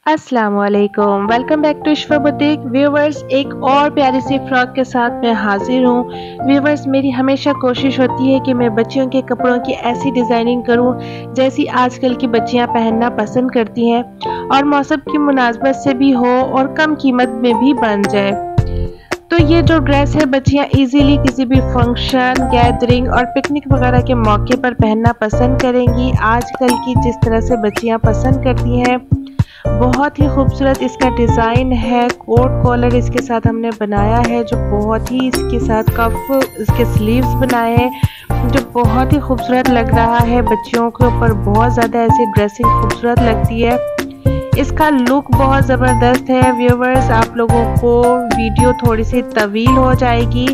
अस्सलामुअलैकुम, welcome back to Ishfa boutique. Viewers, एक और प्यारी सी फ्रॉक के साथ मैं हाजिर हूँ। व्यूवर्स, मेरी हमेशा कोशिश होती है कि मैं बच्चियों के कपड़ों की ऐसी डिज़ाइनिंग करूँ जैसी आजकल की बच्चियाँ पहनना पसंद करती हैं और मौसम की मुनासबत से भी हो और कम कीमत में भी बन जाए। तो ये जो ड्रेस है बच्चियाँ इजीली किसी भी फंक्शन, गैदरिंग और पिकनिक वगैरह के मौके पर पहनना पसंद करेंगी। आजकल की जिस तरह से बच्चियाँ पसंद करती हैं, बहुत ही खूबसूरत इसका डिज़ाइन है। कोट कॉलर इसके साथ हमने बनाया है जो बहुत ही, इसके साथ कफ, इसके स्लीव्स बनाए हैं जो बहुत ही खूबसूरत लग रहा है। बच्चियों के ऊपर बहुत ज़्यादा ऐसी ड्रेसिंग खूबसूरत लगती है। इसका लुक बहुत ज़बरदस्त है। व्यूवर्स, आप लोगों को वीडियो थोड़ी सी तवील हो जाएगी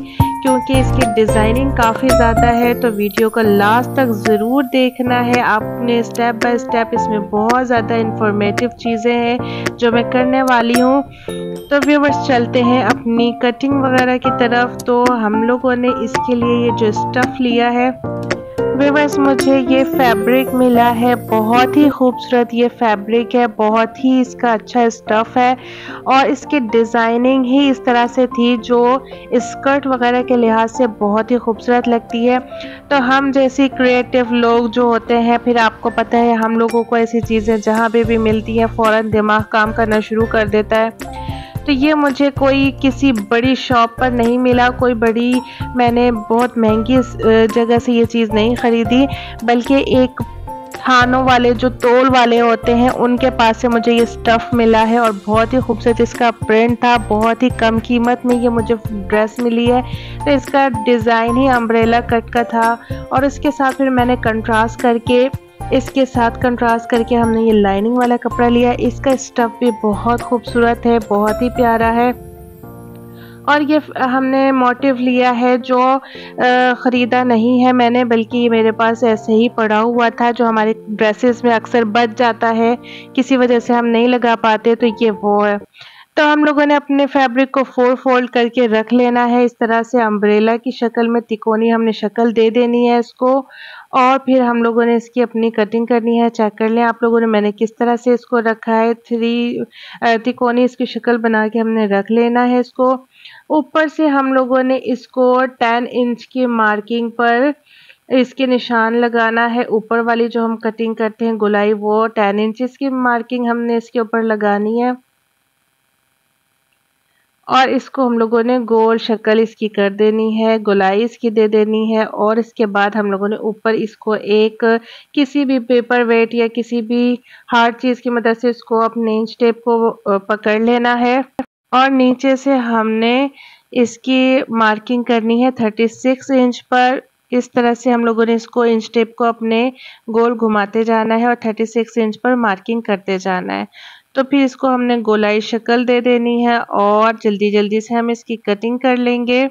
क्योंकि इसकी डिज़ाइनिंग काफ़ी ज़्यादा है, तो वीडियो को लास्ट तक ज़रूर देखना है आपने। स्टेप बाय स्टेप इसमें बहुत ज़्यादा इंफॉर्मेटिव चीज़ें हैं जो मैं करने वाली हूँ। तो व्यूवर्स, चलते हैं अपनी कटिंग वगैरह की तरफ। तो हम लोगों ने इसके लिए ये जो स्टफ़ लिया है, व्यूअर्स, मुझे ये फैब्रिक मिला है, बहुत ही खूबसूरत ये फैब्रिक है, बहुत ही इसका अच्छा स्टफ़ है और इसकी डिज़ाइनिंग ही इस तरह से थी जो स्कर्ट वगैरह के लिहाज से बहुत ही खूबसूरत लगती है। तो हम जैसे क्रिएटिव लोग जो होते हैं, फिर आपको पता है हम लोगों को ऐसी चीज़ें जहाँ पे भी मिलती हैं फ़ौरन दिमाग काम करना शुरू कर देता है। तो ये मुझे कोई किसी बड़ी शॉप पर नहीं मिला, कोई बड़ी, मैंने बहुत महंगी जगह से ये चीज़ नहीं ख़रीदी, बल्कि एक थानों वाले जो तोल वाले होते हैं उनके पास से मुझे ये स्टफ़ मिला है और बहुत ही खूबसूरत इसका प्रिंट था। बहुत ही कम कीमत में ये मुझे ड्रेस मिली है। तो इसका डिज़ाइन ही अम्ब्रेला कट का था और इसके साथ फिर मैंने कंट्रास्ट करके हमने ये लाइनिंग वाला कपड़ा लिया। इसका स्टफ़ भी बहुत खूबसूरत है, बहुत ही प्यारा है और ये हमने मोटिव लिया है जो ख़रीदा नहीं है मैंने, बल्कि ये मेरे पास ऐसे ही पड़ा हुआ था जो हमारे ड्रेसेस में अक्सर बच जाता है, किसी वजह से हम नहीं लगा पाते, तो ये वो है। तो हम लोगों ने अपने फैब्रिक को 4 फोल्ड करके रख लेना है इस तरह से, अम्ब्रेला की शक्ल में तिकोनी हमने शक्ल दे देनी है इसको और फिर हम लोगों ने इसकी अपनी कटिंग करनी है। चेक कर लें आप लोगों ने मैंने किस तरह से इसको रखा है। तिकोनी इसकी शक्ल बना के हमने रख लेना है इसको। ऊपर से हम लोगों ने इसको 10 इंच की मार्किंग पर इसके निशान लगाना है। ऊपर वाली जो हम कटिंग करते हैं गोलाई, वो 10 इंचेस की मार्किंग हमने इसके ऊपर लगानी है और इसको हम लोगों ने गोल शक्ल इसकी कर देनी है, गोलाई इसकी दे देनी है और इसके बाद हम लोगों ने ऊपर इसको एक किसी भी पेपर वेट या किसी भी हार्ड चीज़ की मदद से इसको अपने इंच टेप को पकड़ लेना है और नीचे से हमने इसकी मार्किंग करनी है 36 इंच पर। इस तरह से हम लोगों ने इसको इंच टेप को अपने गोल घुमाते जाना है और 36 इंच पर मार्किंग करते जाना है। तो फिर इसको हमने गोलाई शक्ल दे देनी है और जल्दी जल्दी से हम इसकी कटिंग कर लेंगे।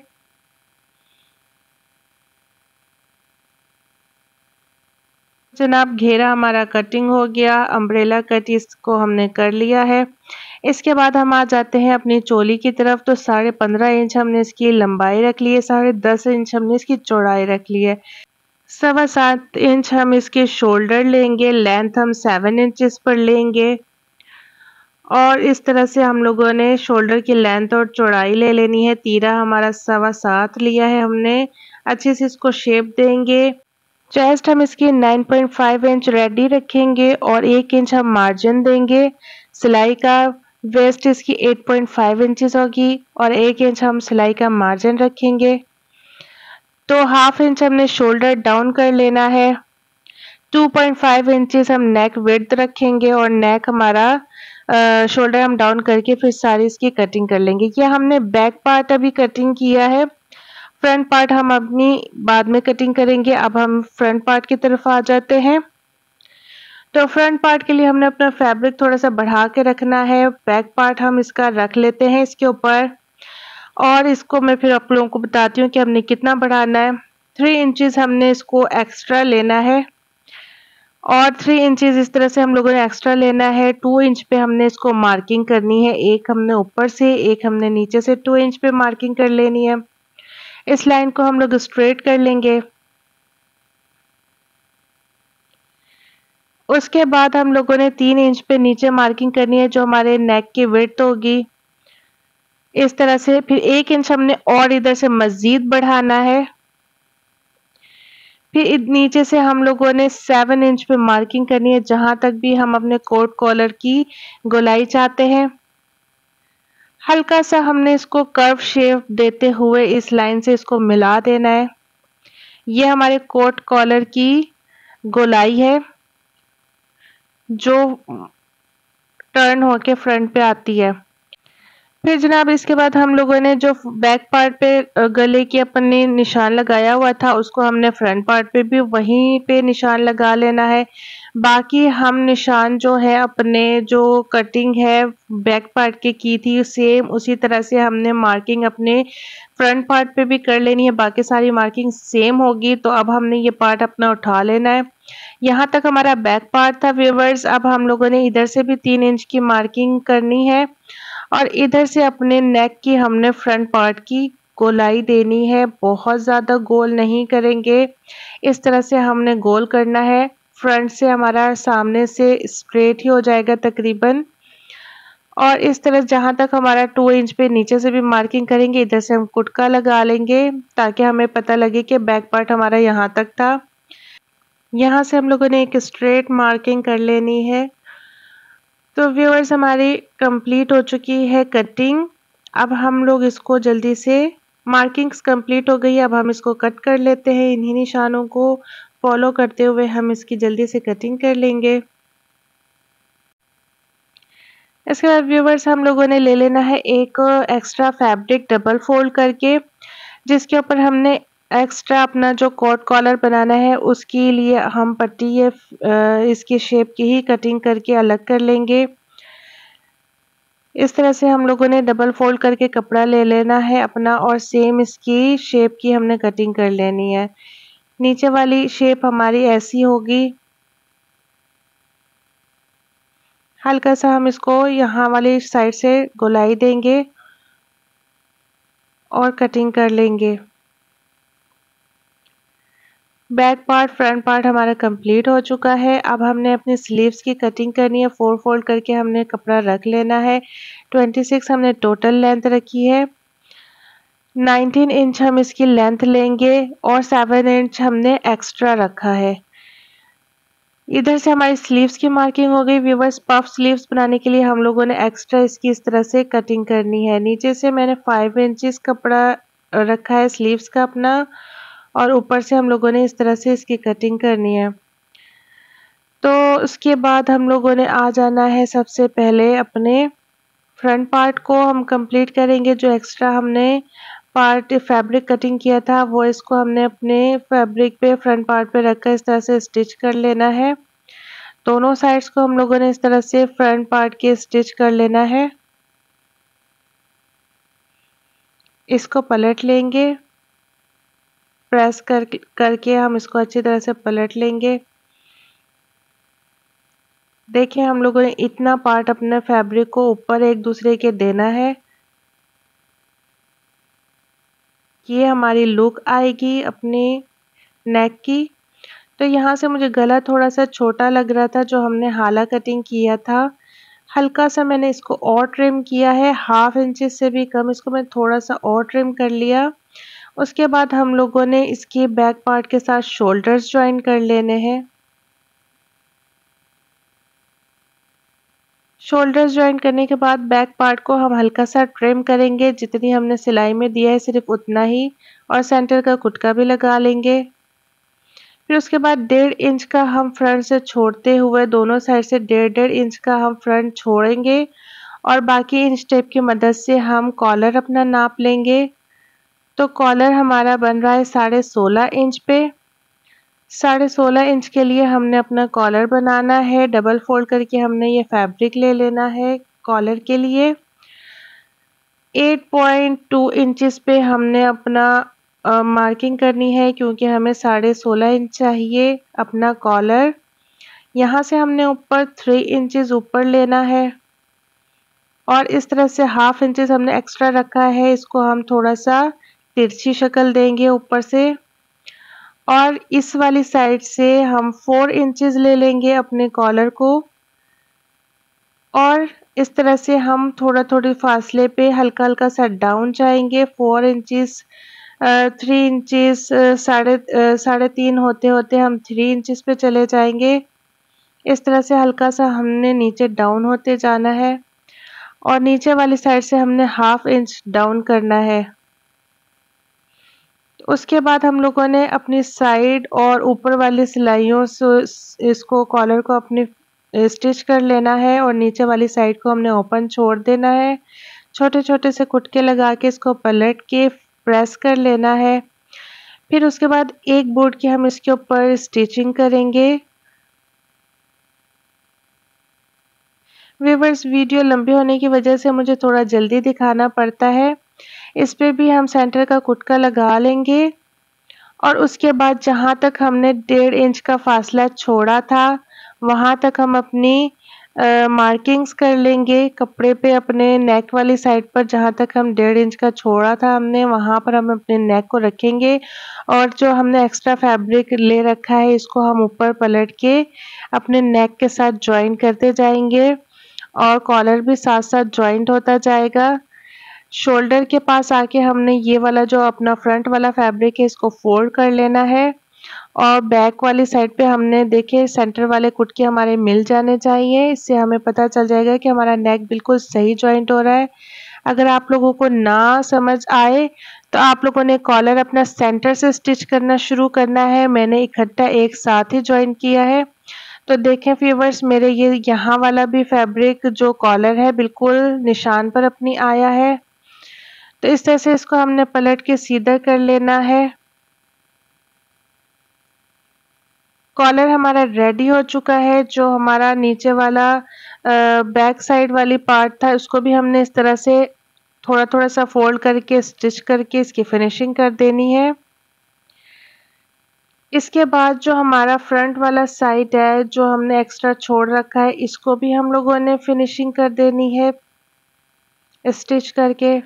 जनाब, घेरा हमारा कटिंग हो गया, अम्ब्रेला कट इसको हमने कर लिया है। इसके बाद हम आ जाते हैं अपनी चोली की तरफ। तो 15.5 इंच हमने इसकी लंबाई रख ली है, 10.5 इंच हमने इसकी चौड़ाई रख ली है, 7.25 इंच हम इसके शोल्डर लेंगे, लेंथ हम 7 इंचेस पर लेंगे और इस तरह से हम लोगों ने शोल्डर की लेंथ और चौड़ाई ले लेनी है। तीरा हमारा 7.25 लिया है हमने, अच्छे से इसको शेप देंगे। चेस्ट हम इसकी 9.5 इंच रेडी रखेंगे और 1 इंच हम मार्जिन देंगे। सिलाई का वेस्ट इसकी 8.5 इंचेस होगी और 1 इंच हम सिलाई का मार्जिन रखेंगे। तो हाफ इंच हमने शोल्डर डाउन कर लेना है। 2.5 इंचेस हम नेक विड्थ रखेंगे और नेक हमारा शोल्डर हम डाउन करके फिर सारी इसकी कटिंग कर लेंगे। ये हमने बैक पार्ट अभी कटिंग किया है, फ्रंट पार्ट हम अपनी बाद में कटिंग करेंगे। अब हम फ्रंट पार्ट की तरफ आ जाते हैं। तो फ्रंट पार्ट के लिए हमने अपना फैब्रिक थोड़ा सा बढ़ा के रखना है। बैक पार्ट हम इसका रख लेते हैं इसके ऊपर और इसको मैं फिर आप लोगों को बताती हूँ कि हमने कितना बढ़ाना है। 3 इंचेस हमने इसको एक्स्ट्रा लेना है और 3 इंचेस इस तरह से हम लोगों ने एक्स्ट्रा लेना है। 2 इंच पे हमने इसको मार्किंग करनी है, एक हमने ऊपर से, एक हमने नीचे से 2 इंच पे मार्किंग कर लेनी है। इस लाइन को हम लोग स्ट्रेट कर लेंगे। उसके बाद हम लोगों ने 3 इंच पे नीचे मार्किंग करनी है जो हमारे नेक की विड्थ होगी। इस तरह से फिर 1 इंच हमने और इधर से मज़ीद बढ़ाना है। फिर नीचे से हम लोगों ने 7 इंच पे मार्किंग करनी है जहाँ तक भी हम अपने कोट कॉलर की गोलाई चाहते हैं। हल्का सा हमने इसको कर्व शेप देते हुए इस लाइन से इसको मिला देना है। ये हमारे कोट कॉलर की गोलाई है जो टर्न होके फ्रंट पे आती है। फिर जनाब इसके बाद हम लोगों ने जो बैक पार्ट पे गले की अपने निशान लगाया हुआ था उसको हमने फ्रंट पार्ट पे भी वहीं पे निशान लगा लेना है। बाकी हम निशान जो है अपने जो कटिंग है बैक पार्ट की थी सेम उसी तरह से हमने मार्किंग अपने फ्रंट पार्ट पे भी कर लेनी है। बाकी सारी मार्किंग सेम होगी। तो अब हमने ये पार्ट अपना उठा लेना है। यहाँ तक हमारा बैक पार्ट था व्यूअर्स। अब हम लोगों ने इधर से भी 3 इंच की मार्किंग करनी है और इधर से अपने नेक की हमने फ्रंट पार्ट की गोलाई देनी है। बहुत ज़्यादा गोल नहीं करेंगे, इस तरह से हमने गोल करना है। फ्रंट से हमारा सामने से स्ट्रेट ही हो जाएगा तकरीबन। और इस तरह जहाँ तक हमारा 2 इंच पे नीचे से भी मार्किंग करेंगे, इधर से हम कुटका लगा लेंगे ताकि हमें पता लगे कि बैक पार्ट हमारा यहाँ तक था। यहाँ से हम लोगों ने एक स्ट्रेट मार्किंग कर लेनी है। तो व्यूअर्स हमारी कंप्लीट हो चुकी है कटिंग। अब हम लोग इसको जल्दी से मार्किंग्स कंप्लीट हो गई। अब हम इसको कट कर लेते हैं। इन्हीं निशानों को फॉलो करते हुए हम इसकी जल्दी से कटिंग कर लेंगे। इसके बाद व्यूअर्स हम लोगों ने ले लेना है एक एक्स्ट्रा फैब्रिक डबल फोल्ड करके, जिसके ऊपर हमने एक्स्ट्रा अपना जो कोट कॉलर बनाना है उसके लिए हम पट्टी ये इसकी शेप की ही कटिंग करके अलग कर लेंगे। इस तरह से हम लोगों ने डबल फोल्ड करके कपड़ा ले लेना है अपना और सेम इसकी शेप की हमने कटिंग कर लेनी है। नीचे वाली शेप हमारी ऐसी होगी। हल्का सा हम इसको यहाँ वाली साइड से गोलाई देंगे और कटिंग कर लेंगे। बैक पार्ट फ्रंट पार्ट हमारा कंप्लीट हो चुका है। अब हमने अपनी स्लीव्स की कटिंग करनी है। 4 फोल्ड करके हमने कपड़ा रख लेना है। 26 हमने टोटल लेंथ रखी है। 19 इंच हम इसकी लेंथ लेंगे और 7 इंच हमने एक्स्ट्रा रखा है। इधर से हमारी स्लीव्स की मार्किंग हो गई। व्यूअर्स पफ स्लीव्स बनाने के लिए हम लोगों ने एक्स्ट्रा इसकी इस तरह से कटिंग करनी है। नीचे से मैंने 5 इंचेस कपड़ा रखा है स्लीव्स का अपना और ऊपर से हम लोगों ने इस तरह से इसकी कटिंग करनी है। तो उसके बाद हम लोगों ने आ जाना है सबसे पहले अपने फ्रंट पार्ट को हम कंप्लीट करेंगे। जो एक्स्ट्रा हमने पार्ट फैब्रिक कटिंग किया था वो इसको हमने अपने फैब्रिक पे फ्रंट पार्ट पे रखकर इस तरह से स्टिच कर लेना है। दोनों साइड्स को हम लोगों ने इस तरह से फ्रंट पार्ट के स्टिच कर लेना है। इसको पलट लेंगे, प्रेस करके हम इसको अच्छी तरह से पलट लेंगे। देखिए हम लोगों ने इतना पार्ट अपने फैब्रिक को ऊपर एक दूसरे के देना है। ये हमारी लुक आएगी अपने नेक की। तो यहाँ से मुझे गला थोड़ा सा छोटा लग रहा था जो हमने हाला कटिंग किया था। हल्का सा मैंने इसको और ट्रिम किया है, हाफ इंचेस से भी कम इसको मैं थोड़ा सा और ट्रिम कर लिया। उसके बाद हम लोगों ने इसके बैक पार्ट के साथ शोल्डर्स ज्वाइन कर लेने हैं। शोल्डर्स ज्वाइन करने के बाद बैक पार्ट को हम हल्का सा ट्रिम करेंगे। जितनी हमने सिलाई में दिया है सिर्फ उतना ही और सेंटर का कुटका भी लगा लेंगे। फिर उसके बाद 1.5 इंच का हम फ्रंट से छोड़ते हुए दोनों साइड से 1.5 इंच का हम फ्रंट छोड़ेंगे और बाकी इंच टेप की मदद से हम कॉलर अपना नाप लेंगे। तो कॉलर हमारा बन रहा है 16.5 इंच पे। 16.5 इंच के लिए हमने अपना कॉलर बनाना है। डबल फोल्ड करके हमने ये फैब्रिक ले लेना है कॉलर के लिए। 8.2 इंचेस पे हमने अपना मार्किंग करनी है क्योंकि हमें 16.5 इंच चाहिए अपना कॉलर। यहाँ से हमने ऊपर 3 इंचेस ऊपर लेना है और इस तरह से हाफ इंचेस हमने एक्स्ट्रा रखा है। इसको हम थोड़ा सा तिरछी शक्ल देंगे ऊपर से और इस वाली साइड से हम 4 इंचेस ले लेंगे अपने कॉलर को और इस तरह से हम थोड़ा फासले पे हल्का सा डाउन जाएंगे। 4 इंचेस 3 इंचेस साढ़े 3 होते होते हम 3 इंचेस पे चले जाएंगे। इस तरह से हल्का सा हमने नीचे डाउन होते जाना है और नीचे वाली साइड से हमने 1/2 इंच डाउन करना है। उसके बाद हम लोगों ने अपनी साइड और ऊपर वाली सिलाइयों से इसको कॉलर को अपनी स्टिच कर लेना है और नीचे वाली साइड को हमने ओपन छोड़ देना है। छोटे से कुटके लगा के इसको पलट के प्रेस कर लेना है। फिर उसके बाद एक बोर्ड की हम इसके ऊपर स्टिचिंग करेंगे। व्यूअर्स, वीडियो लंबी होने की वजह से मुझे थोड़ा जल्दी दिखाना पड़ता है। इस पे भी हम सेंटर का कुटका लगा लेंगे और उसके बाद जहाँ तक हमने 1.5 इंच का फासला छोड़ा था वहाँ तक हम अपनी मार्किंग्स कर लेंगे कपड़े पे। अपने नेक वाली साइड पर जहाँ तक हम 1.5 इंच का छोड़ा था हमने, वहाँ पर हम अपने नेक को रखेंगे और जो हमने एक्स्ट्रा फैब्रिक ले रखा है इसको हम ऊपर पलट के अपने नेक के साथ ज्वाइन करते जाएंगे और कॉलर भी साथ साथ ज्वाइंट होता जाएगा। शोल्डर के पास आके हमने ये वाला जो अपना फ्रंट वाला फैब्रिक है इसको फोल्ड कर लेना है और बैक वाली साइड पे हमने देखे सेंटर वाले कुटके हमारे मिल जाने चाहिए। इससे हमें पता चल जाएगा कि हमारा नेक बिल्कुल सही ज्वाइंट हो रहा है। अगर आप लोगों को ना समझ आए तो आप लोगों ने कॉलर अपना सेंटर से स्टिच करना शुरू करना है। मैंने इकट्ठा एक साथ ही ज्वाइन किया है। तो देखें व्यूअर्स, मेरे ये यहाँ वाला भी फैब्रिक जो कॉलर है बिल्कुल निशान पर अपनी आया है। तो इस तरह से इसको हमने पलट के सीधा कर लेना है। कॉलर हमारा रेडी हो चुका है। जो हमारा नीचे वाला बैक साइड वाली पार्ट था उसको भी हमने इस तरह से थोड़ा सा फोल्ड करके स्टिच करके इसकी फिनिशिंग कर देनी है। इसके बाद जो हमारा फ्रंट वाला साइड है जो हमने एक्स्ट्रा छोड़ रखा है इसको भी हम लोगों ने फिनिशिंग कर देनी है स्टिच करके।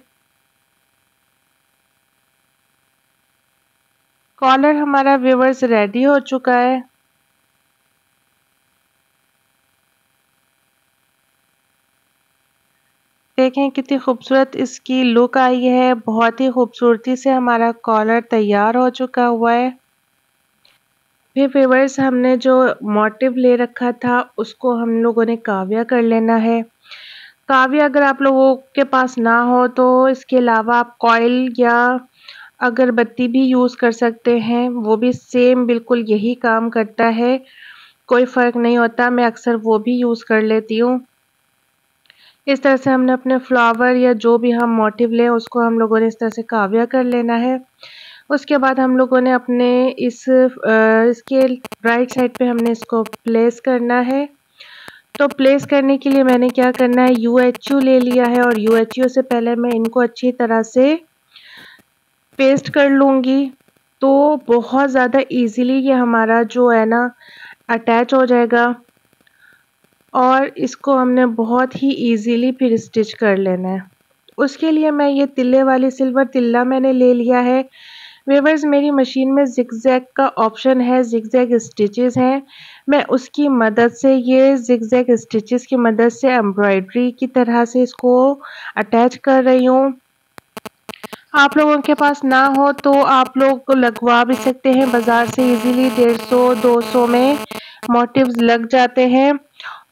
कॉलर हमारा व्यूअर्स रेडी हो चुका है। देखें कितनी खूबसूरत इसकी लुक आई है। बहुत ही खूबसूरती से हमारा कॉलर तैयार हो चुका हुआ है। फिर व्यूअर्स, हमने जो मोटिव ले रखा था उसको हम लोगों ने काव्या कर लेना है। काव्या अगर आप लोगों के पास ना हो तो इसके अलावा आप कॉइल या अगरबत्ती भी यूज़ कर सकते हैं, वो भी सेम बिल्कुल यही काम करता है, कोई फ़र्क नहीं होता। मैं अक्सर वो भी यूज़ कर लेती हूँ। इस तरह से हमने अपने फ्लावर या जो भी हम मोटिव लें उसको हम लोगों ने इस तरह से काव्या कर लेना है। उसके बाद हम लोगों ने अपने इसके राइट साइड पे हमने इसको प्लेस करना है। तो प्लेस करने के लिए मैंने क्या करना है, UHU ले लिया है और UHU से पहले मैं इनको अच्छी तरह से पेस्ट कर लूँगी। तो बहुत ज़्यादा इजीली ये हमारा जो है ना अटैच हो जाएगा और इसको हमने बहुत ही इजीली फिर स्टिच कर लेना है। उसके लिए मैं ये तिल्ले वाली सिल्वर तिल्ला मैंने ले लिया है। व्यूअर्स, मेरी मशीन में जिगजैग का ऑप्शन है, जिगजैग स्टिचेस हैं। मैं उसकी मदद से ये जिगजैग स्टिचेस की मदद से एम्ब्रॉयडरी की तरह से इसको अटैच कर रही हूँ। आप लोगों के पास ना हो तो आप लोग लगवा भी सकते हैं बाज़ार से इजीली। 150-200 में मोटिव्स लग जाते हैं।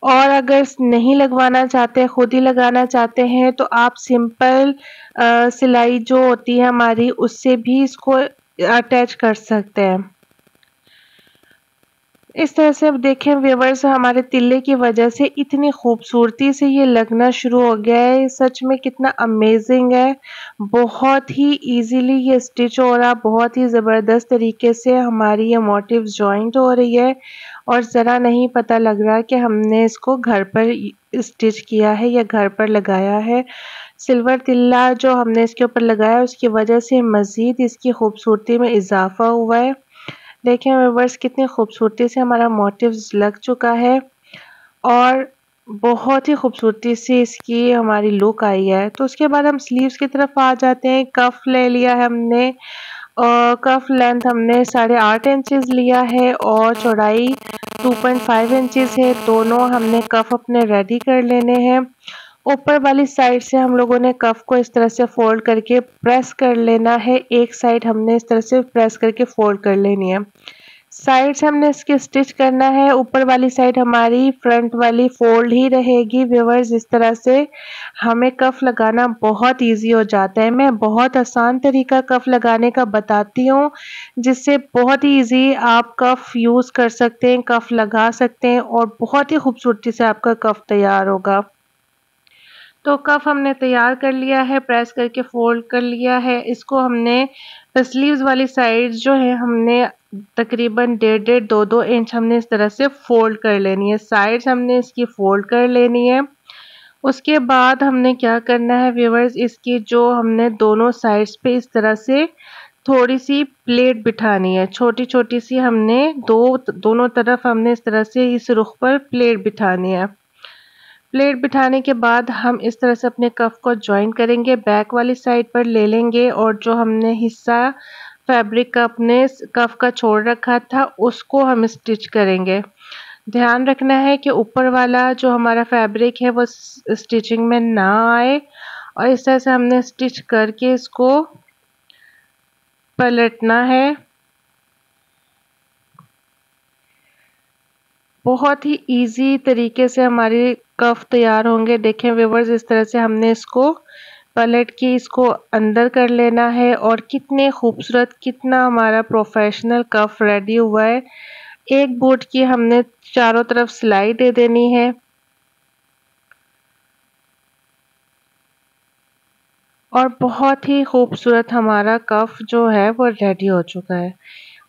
और अगर नहीं लगवाना चाहते, खुद ही लगाना चाहते हैं तो आप सिंपल सिलाई जो होती है हमारी उससे भी इसको अटैच कर सकते हैं। इस तरह से अब देखें व्यूअर्स, हमारे तिल्ले की वजह से इतनी खूबसूरती से ये लगना शुरू हो गया है। सच में कितना अमेजिंग है। बहुत ही इजीली ये स्टिच हो रहा, बहुत ही ज़बरदस्त तरीके से हमारी ये मोटिव्स जॉइंट हो रही है और ज़रा नहीं पता लग रहा कि हमने इसको घर पर स्टिच किया है या घर पर लगाया है। सिल्वर तिल्ला जो हमने इसके ऊपर लगाया उसकी वजह से मज़ीद इसकी खूबसूरती में इजाफा हुआ है। देखें व्यूअर्स, कितनी खूबसूरती से हमारा मोटिव्स लग चुका है और बहुत ही खूबसूरती से इसकी हमारी लुक आई है। तो उसके बाद हम स्लीव्स की तरफ आ जाते हैं। कफ ले लिया है हमने और कफ लेंथ हमने 8.5 इंचेस लिया है और चौड़ाई 2.5 इंचेस है। दोनों हमने कफ अपने रेडी कर लेने हैं। ऊपर वाली साइड से हम लोगों ने कफ को इस तरह से फोल्ड करके प्रेस कर लेना है। एक साइड हमने इस तरह से प्रेस करके फोल्ड कर लेनी है। साइड से हमने इसके स्टिच करना है। ऊपर वाली साइड हमारी फ्रंट वाली फोल्ड ही रहेगी व्यूअर्स। इस तरह से हमें कफ लगाना बहुत इजी हो जाता है। मैं बहुत आसान तरीका कफ लगाने का बताती हूँ, जिससे बहुत ही इजी आप कफ यूज़ कर सकते हैं, कफ लगा सकते हैं और बहुत ही खूबसूरती से आपका कफ तैयार होगा। तो कफ हमने तैयार कर लिया है, प्रेस करके फोल्ड कर लिया है। इसको हमने स्लीव्स वाली साइड जो है हमने तकरीबन 1.5 2 इंच हमने इस तरह से फोल्ड कर लेनी है। साइड्स हमने इसकी फोल्ड कर लेनी है। उसके बाद हमने क्या करना है व्यूअर्स, इसकी जो हमने दोनों साइड्स पे इस तरह से थोड़ी सी प्लेट बिठानी है। छोटी छोटी सी हमने दोनों तरफ हमने इस तरह से इस रुख पर प्लेट बिठानी है। प्लेट बिठाने के बाद हम इस तरह से अपने कफ को जॉइन करेंगे, बैक वाली साइड पर ले लेंगे और जो हमने हिस्सा फैब्रिक का अपने कफ का छोड़ रखा था उसको हम स्टिच करेंगे। ध्यान रखना है कि ऊपर वाला जो हमारा फैब्रिक है वो स्टिचिंग में ना आए और इस तरह से हमने स्टिच करके इसको पलटना है। बहुत ही इजी तरीके से हमारी कफ तैयार होंगे। देखें व्यूअर्स, इस तरह से हमने इसको पलट के इसको अंदर कर लेना है और कितने खूबसूरत, कितना हमारा प्रोफेशनल कफ रेडी हुआ है। एक बूट की हमने चारों तरफ सिलाई दे देनी है और बहुत ही खूबसूरत हमारा कफ जो है वो रेडी हो चुका है।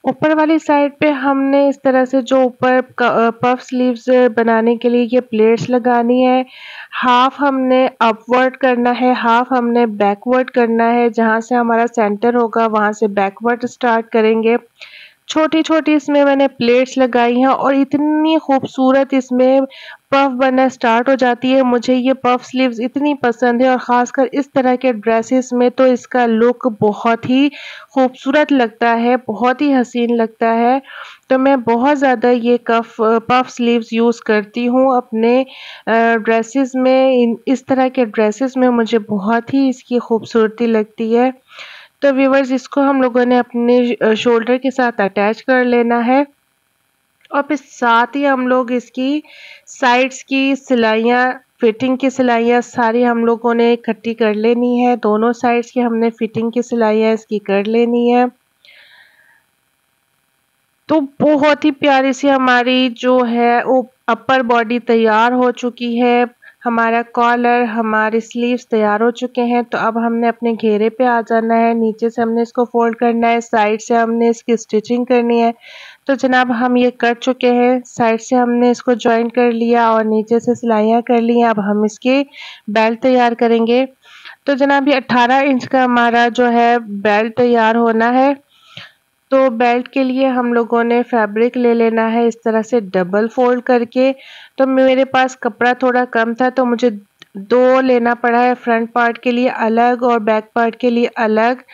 ऊपर वाली साइड पे हमने इस तरह से जो ऊपर पफ स्लीव्स बनाने के लिए ये प्लेट्स लगानी है। हाफ हमने अपवर्ड करना है, हाफ हमने बैकवर्ड करना है। जहाँ से हमारा सेंटर होगा वहाँ से बैकवर्ड स्टार्ट करेंगे। छोटी छोटी इसमें मैंने प्लेट्स लगाई हैं और इतनी खूबसूरत इसमें पफ बनना स्टार्ट हो जाती है। मुझे ये पफ स्लीव्स इतनी पसंद है और ख़ासकर इस तरह के ड्रेसेस में तो इसका लुक बहुत ही खूबसूरत लगता है, बहुत ही हसीन लगता है। तो मैं बहुत ज़्यादा ये पफ स्लीव्स यूज़ करती हूँ अपने ड्रेसेस में। इस तरह के ड्रेसेस में मुझे बहुत ही इसकी खूबसूरती लगती है। तो व्यूअर्स, इसको हम लोगों ने अपने शोल्डर के साथ अटैच कर लेना है और फिर साथ ही हम लोग इसकी साइड्स की सिलाइयाँ, फिटिंग की सिलाइयाँ सारी हम लोगों ने इकट्ठी कर लेनी है। दोनों साइड्स की हमने फिटिंग की सिलाइयाँ इसकी कर लेनी है। तो बहुत ही प्यारी सी हमारी जो है वो अपर बॉडी तैयार हो चुकी है। हमारा कॉलर, हमारे स्लीव्स तैयार हो चुके हैं। तो अब हमने अपने घेरे पे आ जाना है। नीचे से हमने इसको फोल्ड करना है, साइड से हमने इसकी स्टिचिंग करनी है। तो जनाब हम ये कर चुके हैं। साइड से हमने इसको जॉइन कर लिया और नीचे से सिलाइयाँ कर ली हैं। अब हम इसकी बेल्ट तैयार करेंगे। तो जनाब ये 18 इंच का हमारा जो है बेल्ट तैयार होना है। तो बेल्ट के लिए हम लोगों ने फैब्रिक ले लेना है इस तरह से डबल फोल्ड करके। तो मेरे पास कपड़ा थोड़ा कम था तो मुझे 2 लेना पड़ा है, फ्रंट पार्ट के लिए अलग और बैक पार्ट के लिए अलग।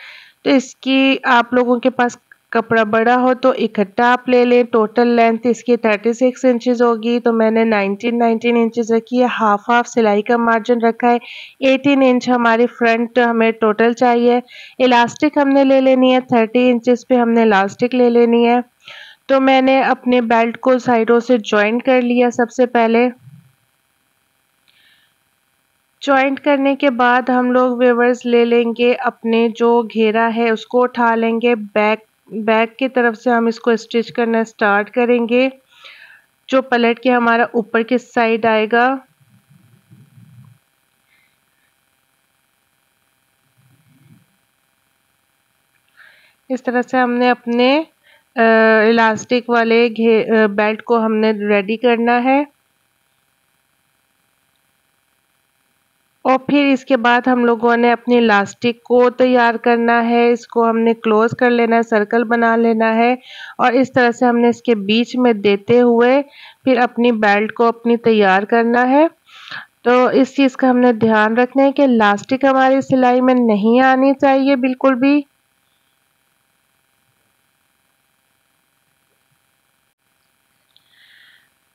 तो इसकी आप लोगों के पास कपड़ा बड़ा हो तो इकट्ठा आप ले लें। टोटल लेंथ इसकी 36 इंचेस होगी तो मैंने 19 इंचेस रखी है। हाफ हाफ सिलाई का मार्जिन रखा है। 18 इंच हमारी फ्रंट हमें टोटल चाहिए। इलास्टिक हमने ले लेनी है, 30 इंचेस पे हमने इलास्टिक ले लेनी है। तो मैंने अपने बेल्ट को साइडों से जॉइन कर लिया। सबसे पहले जॉइंट करने के बाद हम लोग व्यूअर्स ले लेंगे अपने जो घेरा है उसको उठा लेंगे। बैक की तरफ से हम इसको स्टिच करना स्टार्ट करेंगे, जो पलट के हमारा ऊपर की साइड आएगा। इस तरह से हमने अपने इलास्टिक वाले बेल्ट को हमने रेडी करना है और फिर इसके बाद हम लोगों ने अपनी इलास्टिक को तैयार करना है। इसको हमने क्लोज कर लेना है, सर्कल बना लेना है और इस तरह से हमने इसके बीच में देते हुए फिर अपनी बेल्ट को अपनी तैयार करना है। तो इस चीज़ का हमने ध्यान रखना है कि इलास्टिक हमारी सिलाई में नहीं आनी चाहिए बिल्कुल भी।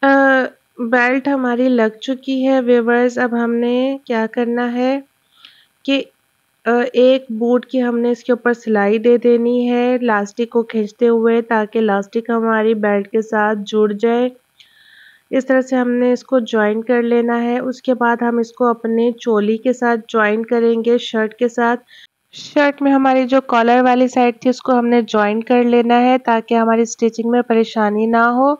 बेल्ट हमारी लग चुकी है व्यूअर्स। अब हमने क्या करना है कि एक बूट की हमने इसके ऊपर सिलाई दे देनी है लास्टिक को खींचते हुए, ताकि लास्टिक हमारी बेल्ट के साथ जुड़ जाए। इस तरह से हमने इसको जॉइन कर लेना है। उसके बाद हम इसको अपने चोली के साथ जॉइन करेंगे, शर्ट के साथ। शर्ट में हमारी जो कॉलर वाली साइड थी उसको हमने जॉइन कर लेना है, ताकि हमारी स्टिचिंग में परेशानी ना हो।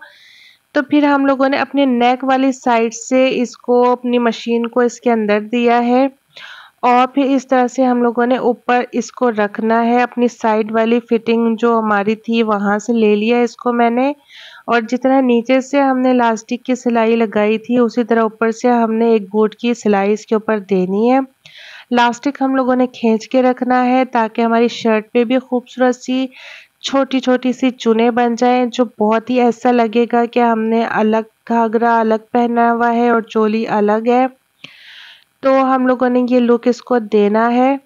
तो फिर हम लोगों ने अपने नेक वाली साइड से इसको अपनी मशीन को इसके अंदर दिया है, और फिर इस तरह से हम लोगों ने ऊपर इसको रखना है। अपनी साइड वाली फिटिंग जो हमारी थी वहाँ से ले लिया इसको मैंने, और जितना नीचे से हमने लास्टिक की सिलाई लगाई थी उसी तरह ऊपर से हमने एक बूट की सिलाई इसके ऊपर देनी है। लास्टिक हम लोगों ने खींच के रखना है, ताकि हमारी शर्ट पे भी खूबसूरत सी छोटी-छोटी सी चुनें बन जाएँ, जो बहुत ही ऐसा लगेगा कि हमने अलग घाघरा अलग पहना हुआ है और चोली अलग है। तो हम लोगों ने ये लुक इसको देना है।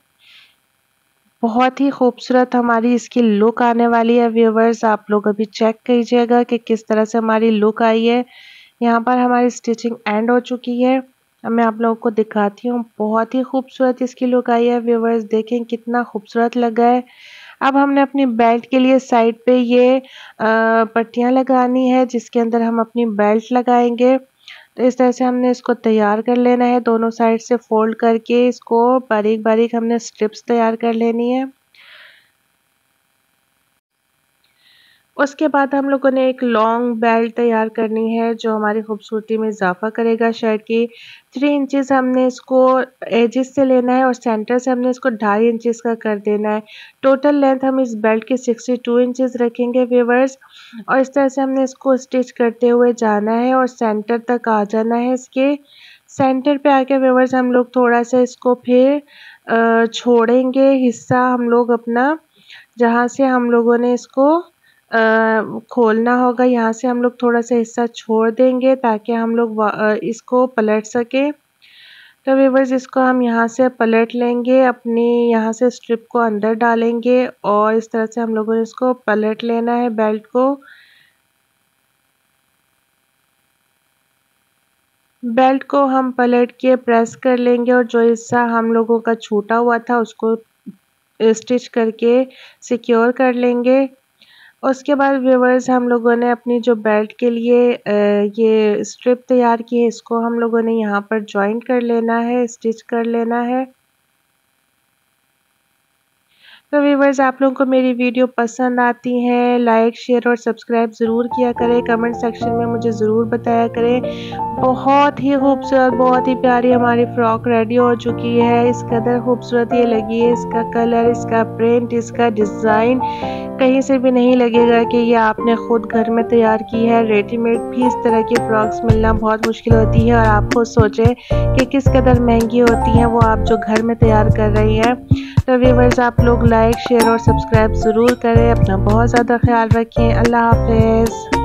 बहुत ही खूबसूरत हमारी इसकी लुक आने वाली है व्यूअर्स। आप लोग अभी चेक कीजिएगा कि किस तरह से हमारी लुक आई है। यहाँ पर हमारी स्टिचिंग एंड हो चुकी है। अब मैं आप लोगों को दिखाती हूँ। बहुत ही खूबसूरत इसकी लुक आई है व्यूअर्स। देखें कितना खूबसूरत लगा है। अब हमने अपनी बेल्ट के लिए साइड पे ये पट्टियाँ लगानी है, जिसके अंदर हम अपनी बेल्ट लगाएंगे। तो इस तरह से हमने इसको तैयार कर लेना है। दोनों साइड से फोल्ड करके इसको बारीक-बारीक हमने स्ट्रिप्स तैयार कर लेनी है। उसके बाद हम लोगों ने एक लॉन्ग बेल्ट तैयार करनी है, जो हमारी खूबसूरती में इजाफा करेगा शर्ट की। 3 इंचेस हमने इसको एजेस से लेना है और सेंटर से हमने इसको 2.5 इंचेस का कर देना है। टोटल लेंथ हम इस बेल्ट की 62 इंचेस रखेंगे व्यूअर्स, और इस तरह से हमने इसको स्टिच करते हुए जाना है और सेंटर तक आ जाना है। इसके सेंटर पे आके व्यूअर्स हम लोग थोड़ा सा इसको फिर छोड़ेंगे हिस्सा हम लोग अपना, जहाँ से हम लोगों ने इसको खोलना होगा। यहाँ से हम लोग थोड़ा सा हिस्सा छोड़ देंगे, ताकि हम लोग इसको पलट सकें। तो व्यूअर्स इसको हम यहाँ से पलट लेंगे, अपनी यहाँ से स्ट्रिप को अंदर डालेंगे, और इस तरह से हम लोगों ने इसको पलट लेना है बेल्ट को। बेल्ट को हम पलट के प्रेस कर लेंगे, और जो हिस्सा हम लोगों का छूटा हुआ था उसको स्टिच करके सिक्योर कर लेंगे। उसके बाद व्यूअर्स हम लोगों ने अपनी जो बेल्ट के लिए ये स्ट्रिप तैयार की है, इसको हम लोगों ने यहाँ पर जॉइन कर लेना है, स्टिच कर लेना है। तो व्यूअर्स आप लोगों को मेरी वीडियो पसंद आती है, लाइक शेयर और सब्सक्राइब ज़रूर किया करें। कमेंट सेक्शन में मुझे ज़रूर बताया करें। बहुत ही खूबसूरत, बहुत ही प्यारी हमारी फ़्रॉक रेडी हो चुकी है। इस कदर खूबसूरत ये लगी है, इसका कलर, इसका प्रिंट, इसका डिज़ाइन कहीं से भी नहीं लगेगा कि ये आपने ख़ुद घर में तैयार की है। रेडीमेड भी इस तरह की फ़्रॉक्स मिलना बहुत मुश्किल होती है, और आप खुद सोचें कि किस कदर महंगी होती हैं वो आप जो घर में तैयार कर रही हैं। तो व्यूअर्स आप लोग लाइक शेयर और सब्सक्राइब ज़रूर करें। अपना बहुत ज़्यादा ख्याल रखें। अल्लाह हाफ़िज़।